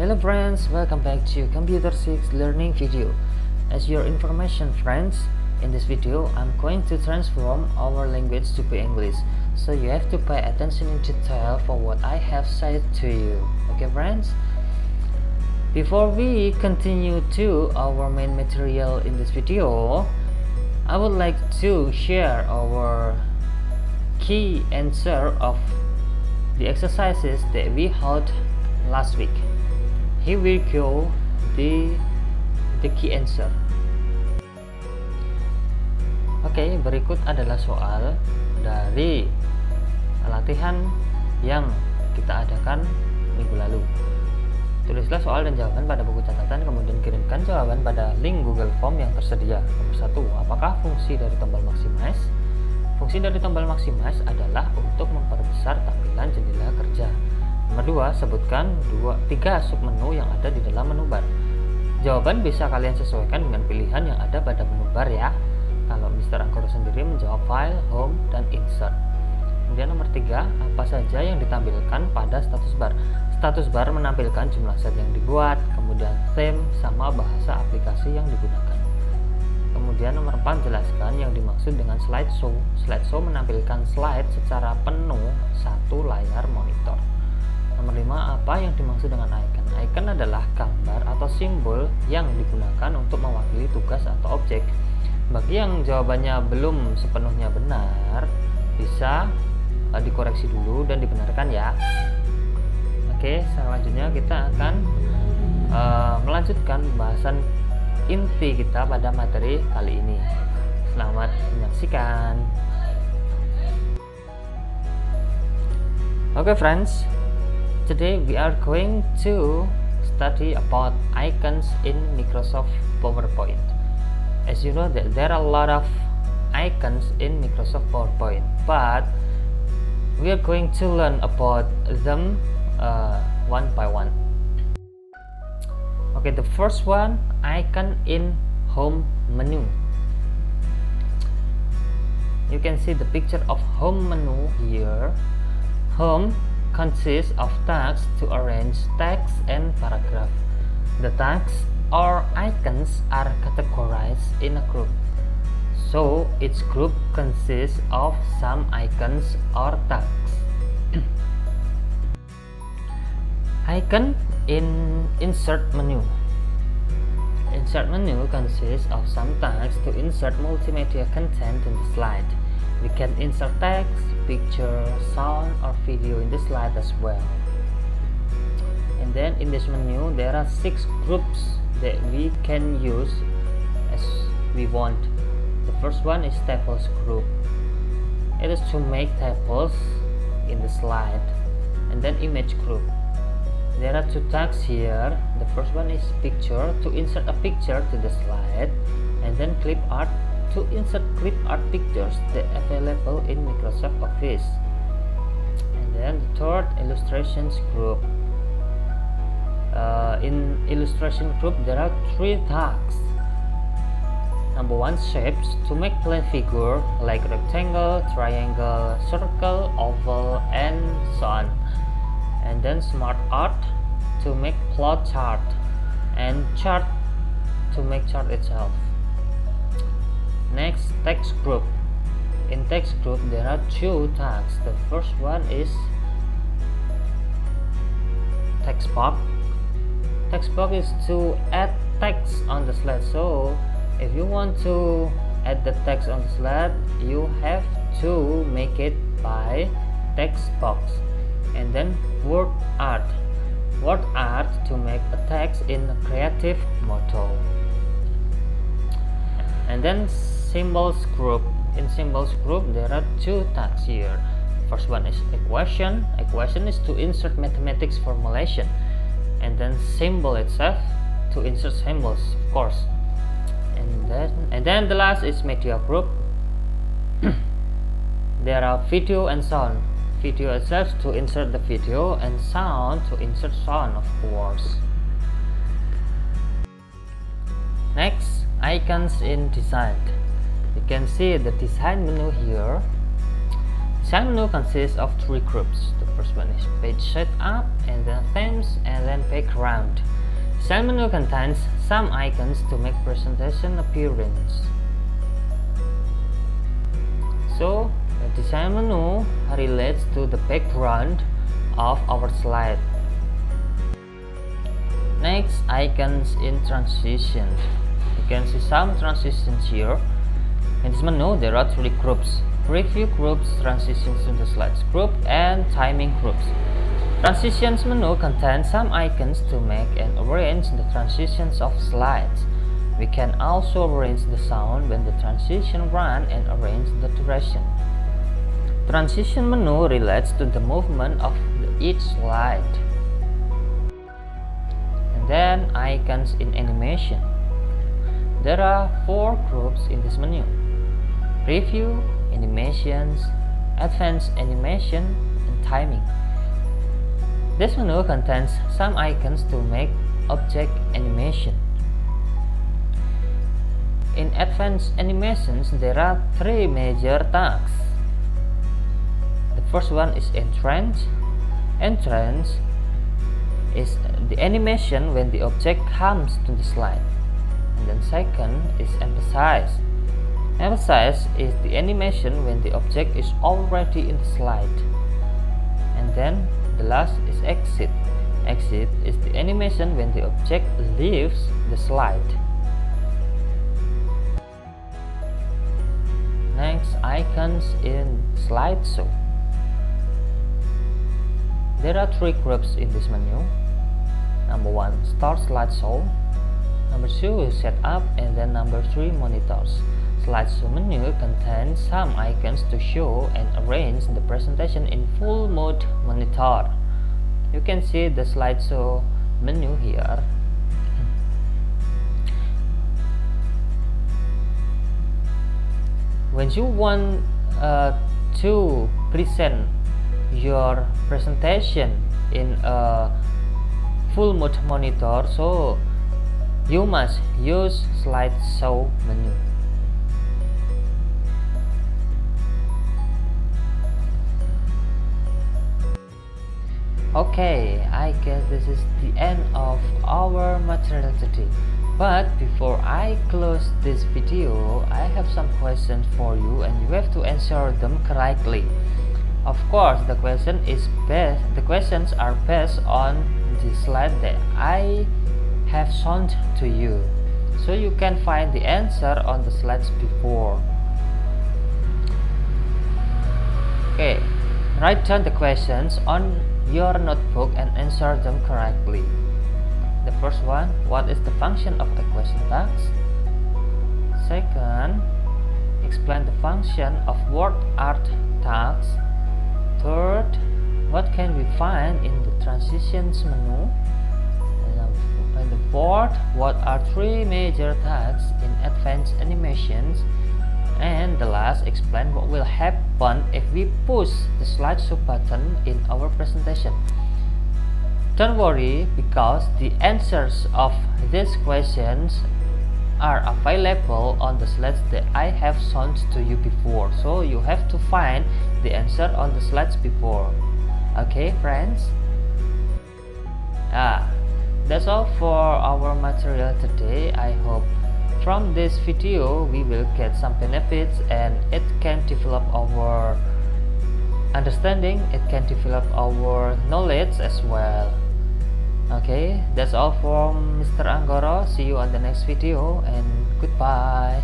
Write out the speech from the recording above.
Hello friends, welcome back to Computer 6 learning video. As your information friends, in this video I'm going to transform our language to be English, so you have to pay attention in detail for what I have said to you. Okay friends? Before we continue to our main material in this video, I would like to share our key answer of the exercises that we had last week. Here we go, the key answer. Oke, berikut adalah soal dari latihan yang kita adakan minggu lalu. Tulislah soal dan jawaban pada buku catatan, kemudian kirimkan jawaban pada link Google Form yang tersedia. Nomor 1, apakah fungsi dari tombol maximize? Fungsi dari tombol maximize adalah untuk memperbesar tampilan jendela kerja. Nomor 2, sebutkan 3 submenu yang ada di dalam menu bar. Jawaban bisa kalian sesuaikan dengan pilihan yang ada pada menu bar ya. Kalau Mr. Angkoro sendiri menjawab file, home, dan insert. Kemudian nomor 3, apa saja yang ditampilkan pada status bar? Status bar menampilkan jumlah set yang dibuat, kemudian theme, sama bahasa aplikasi yang digunakan. Kemudian nomor 4, jelaskan yang dimaksud dengan slideshow. Slideshow menampilkan slide secara penuh satu layar monitor. Nomor 5, apa yang dimaksud dengan icon? Icon adalah gambar atau simbol yang digunakan untuk mewakili tugas atau objek. Bagi yang jawabannya belum sepenuhnya benar, bisa dikoreksi dulu dan dibenarkan ya. Oke, selanjutnya kita akan melanjutkan pembahasan inti kita pada materi kali ini. Selamat menyaksikan. Oke friends, today we are going to study about icons in Microsoft PowerPoint. As you know that there are a lot of icons in Microsoft PowerPoint, but we are going to learn about them one by one. Okay, the first one, icon in home menu. You can see the picture of home menu here. Home consists of tags to arrange text and paragraph. The tags or icons are categorized in a group, so each group consists of some icons or tags. Icon in insert menu. Insert menu consists of some tags to insert multimedia content in the slide. We can insert text, picture, sound, or video in the slide as well. And then in this menu there are 6 groups that we can use as we want. The first one is tables group. It is to make tables in the slide. And then image group. There are 2 tags here. The first one is picture, to insert a picture to the slide, and then clip art, to insert clip art pictures that are available in Microsoft Office. And then the third, illustrations group. In illustration group there are 3 tags. Number 1, shapes, to make plain figure like rectangle, triangle, circle, oval, and so on. And then smart art, to make plot chart, and chart, to make chart itself. Next, text group. In text group there are 2 tags. The first one is text box. Text box is to add text on the slide. So if you want to add the text on the slide, you have to make it by text box. And then word art. Word art, to make a text in a creative mode. And then symbols group. In symbols group there are 2 tags here. First one is equation. Equation is to insert mathematics formulation. And then symbol itself, to insert symbols of course. And then the last is media group. There are video and sound. Video itself to insert the video, and sound to insert sound of course. Next, icons in design. You can see the design menu here. Style menu consists of three groups. The first one is page setup, and then themes, and then background. Style menu contains some icons to make presentation appearance. So the style menu relates to the background of our slide. Next, icons in transitions. You can see some transitions here. In this menu, there are three groups: preview groups, transitions to the slides group, and timing groups. Transitions menu contains some icons to make and arrange the transitions of slides. We can also arrange the sound when the transition runs and arrange the duration. Transition menu relates to the movement of each slide. And then icons in animation. There are four groups in this menu: preview, animations, advanced animation, and timing. This menu contains some icons to make object animation. In advanced animations, there are three major tasks. The first one is entrance. Entrance is the animation when the object comes to the slide. And then second is emphasize. Emphasize is the animation when the object is already in the slide. And then the last is exit. Exit is the animation when the object leaves the slide. Next, icons in slideshow. There are three groups in this menu. Number 1, start slideshow. Number 2 is setup, and then number 3, monitors. Slideshow menu contains some icons to show and arrange the presentation in full mode monitor. You can see the slideshow menu here. When you want to present your presentation in a full mode monitor, so you must use slideshow menu. Okay, I guess this is the end of our material today. But before I close this video, I have some questions for you and you have to answer them correctly. Of course, the questions are based on the slide that I have shown to you, so you can find the answer on the slides before. Okay, write down the questions on your notebook and answer them correctly. The first one, what is the function of a question tags? Second, explain the function of word art tags. Third, what can we find in the transitions menu? And the fourth, what are three major tags in advanced animations? And the last, explain what will happen if we push the slideshow button in our presentation. Don't worry, because the answers of these questions are available on the slides that I have shown to you before, so you have to find the answer on the slides before. Okay, friends? That's all for our material today. I hope from this video we will get some benefits and it can develop our understanding, it can develop our knowledge as well. Okay, that's all from Mr. Anggoro. See you on the next video and goodbye.